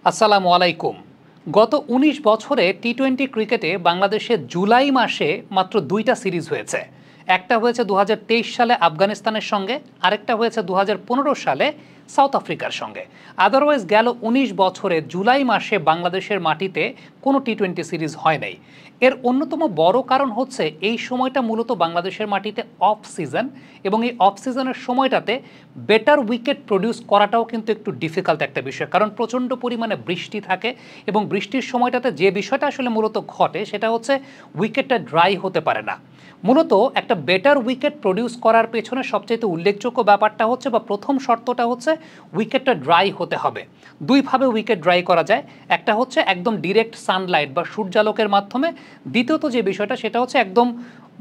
আসসালামু আলাইকুম। গত ১৯ বছরে টি-টোয়েন্টি ক্রিকেটে বাংলাদেশে জুলাই মাসে মাত্র ২টা সিরিজ হয়েছে। একটা হয়েছে ২০২৩ সালে আফগানিস্তানের সঙ্গে, আরেকটা হয়েছে ২০১৫ সালে সাউথ আফ্রিকার সঙ্গে। আদারওয়াইজ গেল ১৯ বছরে জুলাই মাসে বাংলাদেশের মাটিতে কোনো টি-টোয়েন্টি সিরিজ হয় নাই। এর অন্যতম বড় কারণ হচ্ছে এই সময়টা মূলত বাংলাদেশের মাটিতে অফ সিজন, এবং এই অফ সিজনের সময়টাতে বেটার উইকেট প্রডিউস করাটাও কিন্তু একটু ডিফিকাল্ট একটা বিষয়, কারণ প্রচণ্ড পরিমাণে বৃষ্টি থাকে এবং বৃষ্টির সময়টাতে যে বিষয়টা আসলে মূলত ঘটে সেটা হচ্ছে উইকেটটা ড্রাই হতে পারে না। মূলত একটা বেটার উইকেট প্রডিউস করার পেছনে সবচেয়ে উল্লেখযোগ্য ব্যাপারটা হচ্ছে, বা প্রথম শর্তটা হচ্ছে, উইকেটটা ড্রাই হতে হবে। দুইভাবে উইকেট ড্রাই করা যায়। একটা হচ্ছে একদম ডিরেক্ট সানলাইট বা সূর্যালোকের মাধ্যমে, দ্বিতীয়ত যে বিষয়টা সেটা হচ্ছে একদম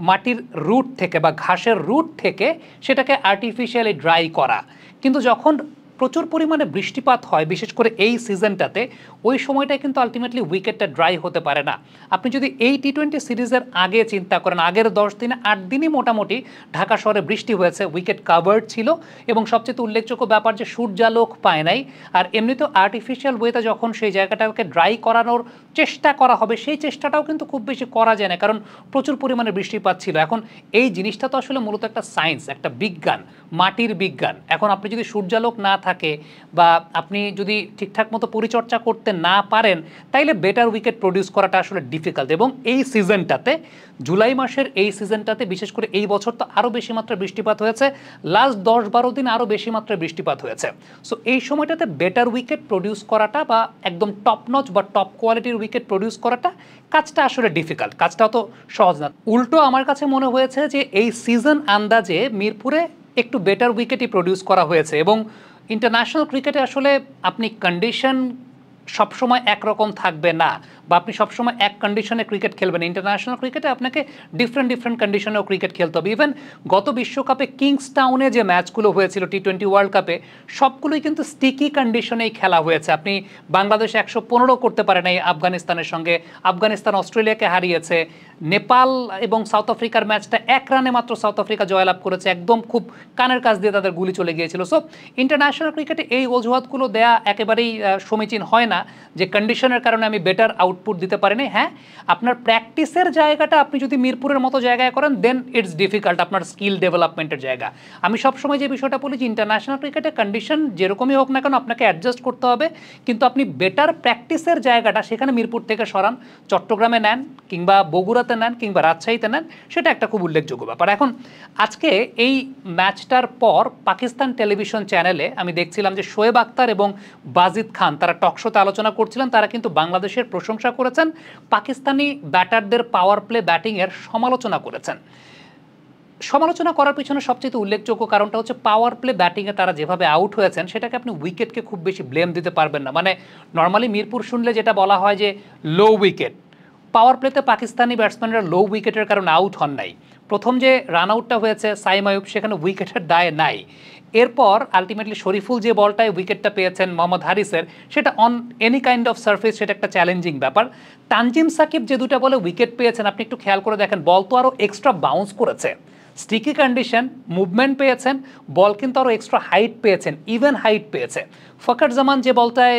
মাটির রুট থেকে বা ঘাসের রুট থেকে সেটাকে আর্টিফিশিয়ালি ড্রাই করা। কিন্তু যখন প্রচুর পরিমাণে বৃষ্টিপাত হয়, বিশেষ করে এই সিজনটাতে, ওই সময়টায় কিন্তু আলটিমেটলি উইকেটটা ড্রাই হতে পারে না। আপনি যদি এই টি-টোয়েন্টি সিরিজের আগে চিন্তা করেন, আগের 10 দিনে 8 দিনই মোটামুটি ঢাকা শহরে বৃষ্টি হয়েছে, উইকেট কাভার্ড ছিল, এবং সবচেয়ে উল্লেখযোগ্য ব্যাপার যে সূর্যালোক পায় নাই। আর এমনিতেও আর্টিফিশিয়াল ওয়েতে যখন সেই জায়গাটাকে ড্রাই করানোর চেষ্টা করা হবে, সেই চেষ্টাটাও কিন্তু খুব বেশি করা যায় না, কারণ প্রচুর পরিমাণে বৃষ্টিপাত ছিল। এখন এই জিনিসটা তো আসলে মূলত একটা সায়েন্স, একটা বিজ্ঞান, মাটির বিজ্ঞান। এখন আপনি যদি সূর্যালোক না থাকে বা আপনি যদি ঠিকঠাক মতো পরিচর্যা করতে না পারেন, তাইলে বেটার উইকেট প্রডিউস করাটা আসলে ডিফিকাল্ট। এবং এই সিজনটাতে, জুলাই মাসের এই সিজনটাতে, বিশেষ করে এই বছর তো আরও বেশি মাত্রায় বৃষ্টিপাত হয়েছে, লাস্ট 10-12 দিন আরও বেশি মাত্রায় বৃষ্টিপাত হয়েছে। সো এই সময়টাতে বেটার উইকেট প্রডিউস করাটা বা একদম টপ নচ বা টপ কোয়ালিটির উইকেট প্রডিউস করাটা, কাজটা আসলে ডিফিকাল্ট, কাজটা অত সহজ না। উল্টো আমার কাছে মনে হয়েছে যে এই সিজন আন্দাজে মিরপুরে একটু বেটার উইকেটই প্রডিউস করা হয়েছে। এবং ইন্টারন্যাশনাল ক্রিকেটে আসলে আপনি কন্ডিশন সবসময় একরকম থাকবে না, বা আপনি সবসময় এক কন্ডিশনে ক্রিকেট খেলবেন। ইন্টারন্যাশনাল ক্রিকেটে আপনাকে ডিফারেন্ট কন্ডিশনেও ক্রিকেট খেলতে হবে। ইভেন গত বিশ্বকাপে কিংসটাউনে যে ম্যাচগুলো হয়েছিল টি-টোয়েন্টি ওয়ার্ল্ড কাপে, সবগুলোই কিন্তু স্টিকি কন্ডিশনেই খেলা হয়েছে। আপনি বাংলাদেশ 115 করতে পারে নাই আফগানিস্তানের সঙ্গে, আফগানিস্তান অস্ট্রেলিয়াকে হারিয়েছে, নেপাল এবং সাউথ আফ্রিকার ম্যাচটা 1 রানে মাত্র সাউথ আফ্রিকা জয়লাভ করেছে, একদম খুব কানের কাছ দিয়ে তাদের গুলি চলে গিয়েছিল। সো ইন্টারন্যাশনাল ক্রিকেটে এই অজুহাতগুলো দেয়া একেবারেই সমীচীন হয় না যে কন্ডিশনের কারণে আমি বেটার আউটপুট দিতে পারিনি। হ্যাঁ, আপনার প্র্যাকটিসের জায়গাটা আপনি যদি মিরপুরের মতো জায়গায় করেন, দেন ইটস ডিফিকাল্ট, আপনার স্কিল ডেভেলপমেন্টের জায়গা। আমি সবসময় যে বিষয়টা বলি যে ইন্টারন্যাশনাল ক্রিকেটে কন্ডিশন যেরকমই হোক না কেন, আপনাকে অ্যাডজাস্ট করতে হবে, কিন্তু আপনি বেটার প্র্যাকটিসের জায়গাটা সেখানে মিরপুর থেকে সরান, চট্টগ্রামে নেন, কিংবা বগুড়াতে নেন, কিংবা রাজশাহীতে নেন, সেটা একটা খুব উল্লেখযোগ্য ব্যাপার। এখন আজকে এই ম্যাচটার পর পাকিস্তান টেলিভিশন চ্যানেলে আমি দেখছিলাম যে শোয়েব আখতার এবং বাজিদ খান তারা টকশোতে আলোচনা করছিলেন। তারা কিন্তু বাংলাদেশের প্রশংসা করেছেন, পাকিস্তানি ব্যাটারদের পাওয়ার প্লে ব্যাটিংয়ের সমালোচনা করেছেন। সমালোচনা করার পিছনে সবচেয়ে উল্লেখযোগ্য কারণটা হচ্ছে পাওয়ার প্লে ব্যাটিংয়ে তারা যেভাবে আউট হয়েছেন, সেটাকে আপনি উইকেটকে খুব বেশি ব্লেম দিতে পারবেন না। মানে নর্মালি মিরপুর শুনলে যেটা বলা হয় যে লো উইকেট, পাওয়ার প্লেতে পাকিস্তানি ব্যাটসম্যানরা লো উইকেটের কারণে আউট হন নাই। প্রথম যে রান আউটটা হয়েছে সাইম আয়ুব, সেখানে উইকেটের দায় নাই। এরপর আলটিমেটলি শরীফুল যে বলটায় উইকেটটা পেয়েছেন মোহাম্মদ হারিসের, সেটা on any kind of surface সেটা একটা চ্যালেঞ্জিং ব্যাপার। তানজিম সাকিব যে দুটা বলে উইকেট পেয়েছেন, আপনি একটু খেয়াল করে দেখেন, বল তো আরও এক্সট্রা বাউন্স করেছে, স্টিকি কন্ডিশন, মুভমেন্ট পেয়েছেন, বল কিন্তু আরও এক্সট্রা হাইট পেয়েছেন, ইভেন হাইট পেয়েছে। ফখর জামান যে বলটায়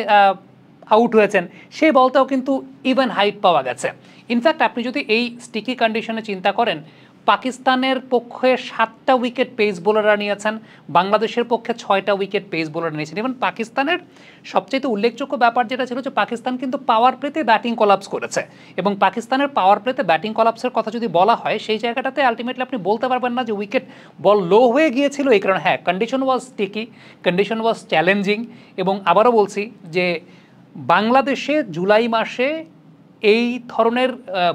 আউট হয়েছেন, সেই বলটাও কিন্তু ইভেন হাইট পাওয়া গেছে। ইনফ্যাক্ট আপনি যদি এই স্টিকি কন্ডিশনে চিন্তা করেন, পাকিস্তানের পক্ষে 7টা উইকেট পেস বোলাররা নিয়েছেন, বাংলাদেশের পক্ষে 6টা উইকেট পেস বোলার নিয়েছেন। এবং পাকিস্তানের সবচেয়ে উল্লেখযোগ্য ব্যাপার যেটা ছিল যে পাকিস্তান কিন্তু পাওয়ার প্লেতে ব্যাটিং কলাপস করেছে, এবং পাকিস্তানের পাওয়ার প্লেতে ব্যাটিং কলাপসের কথা যদি বলা হয়, সেই জায়গাটাতে আলটিমেটলি আপনি বলতে পারবেন না যে উইকেট বল লো হয়ে গিয়েছিল এই কারণে। হ্যাঁ, কন্ডিশন ওয়াজ স্টিকি, কন্ডিশন ওয়াজ চ্যালেঞ্জিং। এবং আবারও বলছি যে বাংলাদেশে জুলাই মাসে এই ধরনের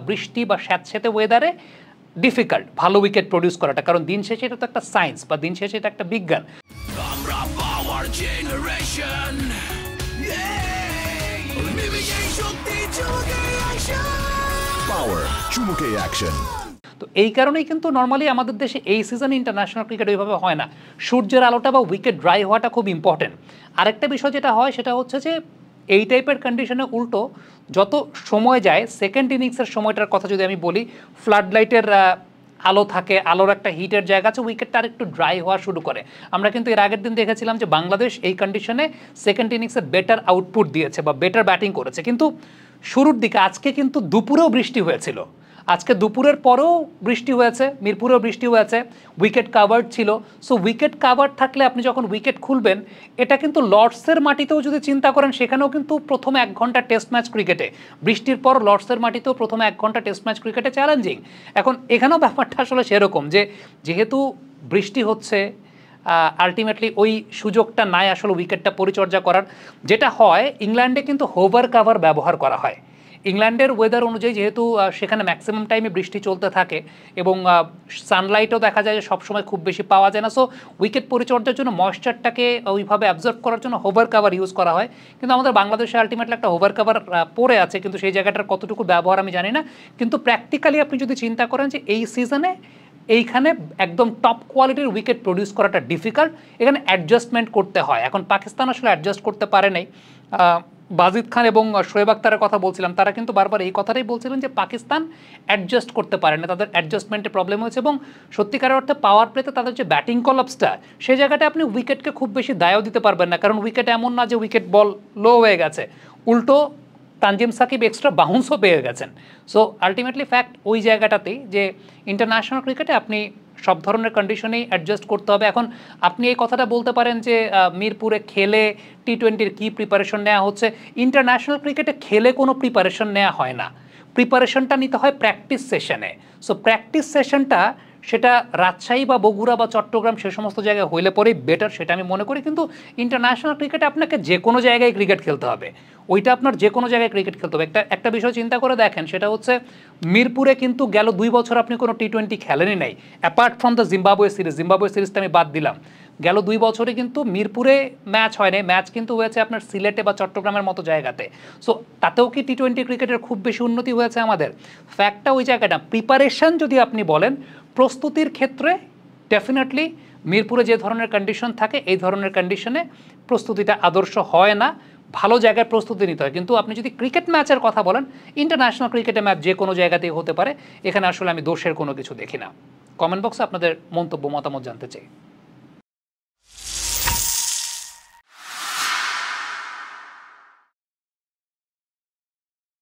বৃষ্টি বা স্যাঁতস্যাঁতে ওয়েদারে ডিফিকাল্ট ভালো উইকেট প্রডিউস করাটা, কারণ দিন শেষে এটা তো একটা সায়েন্স, বা দিন শেষে এটা একটা বিজ্ঞান। তো এই কারণেই কিন্তু নর্মালি আমাদের দেশে এই সিজনে ইন্টারন্যাশনাল ক্রিকেট ওইভাবে হয় না। সূর্যের আলোটা বা উইকেট ড্রাই হওয়াটা খুব ইম্পর্টেন্ট। আরেকটা বিষয় যেটা হয় সেটা হচ্ছে যে এই টাইপের কন্ডিশনে উল্টো যত সময় যায়, সেকেন্ড ইনিংসের সময়টার কথা যদি আমি বলি, ফ্লাড লাইটের আলো থাকে, আলোর একটা হিটের জায়গা আছে, উইকেটটা আর একটু ড্রাই হওয়া শুরু করে। আমরা কিন্তু এর আগের দিন দেখেছিলাম যে বাংলাদেশ এই কন্ডিশনে সেকেন্ড ইনিংসে বেটার আউটপুট দিয়েছে বা বেটার ব্যাটিং করেছে, কিন্তু শুরুর দিকে আজকে কিন্তু দুপুরেও বৃষ্টি হয়েছিল, আজকে দুপুরের পরেও বৃষ্টি হয়েছে, মিরপুরেও বৃষ্টি হয়েছে, উইকেট কাভার্ড ছিল। সো উইকেট কাভার্ড থাকলে আপনি যখন উইকেট খুলবেন, এটা কিন্তু লর্ডসের মাটিতেও যদি চিন্তা করেন, সেখানেও কিন্তু প্রথমে 1 ঘন্টা টেস্ট ম্যাচ ক্রিকেটে, বৃষ্টির পর লর্ডসের মাটিতেও প্রথমে 1 ঘন্টা টেস্ট ম্যাচ ক্রিকেটে চ্যালেঞ্জিং। এখন এখানেও ব্যাপারটা আসলে সেরকম যে যেহেতু বৃষ্টি হচ্ছে, আলটিমেটলি ওই সুযোগটা নাই আসলে উইকেটটা পরিচর্যা করার। যেটা হয়, ইংল্যান্ডে কিন্তু হোভার কাভার ব্যবহার করা হয়। ইংল্যান্ডের ওয়েদার অনুযায়ী যেহেতু সেখানে ম্যাক্সিমাম টাইমে বৃষ্টি চলতে থাকে এবং সানলাইটও দেখা যায় যে সবসময় খুব বেশি পাওয়া যায় না, সো উইকেট পরিচর্যার জন্য ময়েশ্চারটাকে ওইভাবে অ্যাবজর্ব করার জন্য হোভার কাভার ইউজ করা হয়। কিন্তু আমাদের বাংলাদেশে আলটিমেটলি একটা হোভার কাভার পড়ে আছে, কিন্তু সেই জায়গাটার কতটুকু ব্যবহার আমি জানি না। কিন্তু প্র্যাকটিক্যালি আপনি যদি চিন্তা করেন যে এই সিজনে এইখানে একদম টপ কোয়ালিটির উইকেট প্রডিউস করাটা ডিফিকাল্ট, এখানে অ্যাডজাস্টমেন্ট করতে হয়। এখন পাকিস্তান আসলে অ্যাডজাস্ট করতে পারে নাই। বাজিদ খান এবং শোয়েব আখতারের কথা বলছিলাম, তারা কিন্তু বারবার এই কথাটাই বলছিলেন যে পাকিস্তান অ্যাডজাস্ট করতে পারে না, তাদের অ্যাডজাস্টমেন্টে প্রবলেম হয়েছে। এবং সত্যিকারের অর্থে পাওয়ার প্লেতে তাদের যে ব্যাটিং কলাপসটা, সেই জায়গাটা আপনি উইকেটকে খুব বেশি দায়ও দিতে পারবেন না, কারণ উইকেট এমন না যে উইকেট বল লো হয়ে গেছে, উল্টো তানজিম সাকিব এক্সট্রা বাউন্সও পেয়ে গেছেন। সো আলটিমেটলি ফ্যাক্ট ওই জায়গাটাতেই যে ইন্টারন্যাশনাল ক্রিকেটে আপনি সব ধরনের কন্ডিশনেই অ্যাডজাস্ট করতে হবে। এখন আপনি এই কথাটা বলতে পারেন যে মিরপুরে খেলে টি-20-র কী প্রিপারেশন নেওয়া হচ্ছে। ইন্টারন্যাশনাল ক্রিকেটে খেলে কোনো প্রিপারেশন নেওয়া হয় না, প্রিপারেশনটা নিতে হয় প্র্যাকটিস সেশনে। সো প্র্যাকটিস সেশনটা সেটা রাজশাহী বা বগুড়া বা চট্টগ্রাম সে সমস্ত জায়গায় হইলে পরেই বেটার, সেটা আমি মনে করি। কিন্তু ইন্টারন্যাশনাল ক্রিকেটে আপনাকে যে কোনো জায়গায় ক্রিকেট খেলতে হবে, ওইটা আপনার যে কোনো জায়গায় ক্রিকেট খেলতে হবে। একটা বিষয় চিন্তা করে দেখেন, সেটা হচ্ছে মিরপুরে কিন্তু গেল 2 বছর আপনি কোনো টি-20 খেলেনই নাই, অ্যাপার্ট ফ্রম দ্য জিম্বাবুয়ে সিরিজটা আমি বাদ দিলাম। গেল 2 বছরে কিন্তু মিরপুরে ম্যাচ হয় নাই, ম্যাচ কিন্তু হয়েছে আপনার সিলেটে বা চট্টগ্রামের মতো জায়গাতে। সো তাতেও কি টি-20 ক্রিকেটের খুব বেশি উন্নতি হয়েছে আমাদের? ফ্যাক্টটা ওই জায়গাটা। প্রিপারেশন যদি আপনি বলেন, প্রস্তুতির ক্ষেত্রে ডেফিনেটলি মিরপুরে যে ধরনের কন্ডিশন থাকে, এই ধরনের কন্ডিশনে প্রস্তুতিটা আদর্শ হয় না, ভালো জায়গায় প্রস্তুতি নিতে হয়। কিন্তু আপনি যদি ক্রিকেট ম্যাচের কথা বলেন, ইন্টারন্যাশনাল ক্রিকেটে ম্যাচ যে কোনো জায়গাতেই হতে পারে, এখানে আসলে আমি দোষের কোনো কিছু দেখি না। কমেন্ট বক্সে আপনাদের মন্তব্য মতামত জানতে চাই।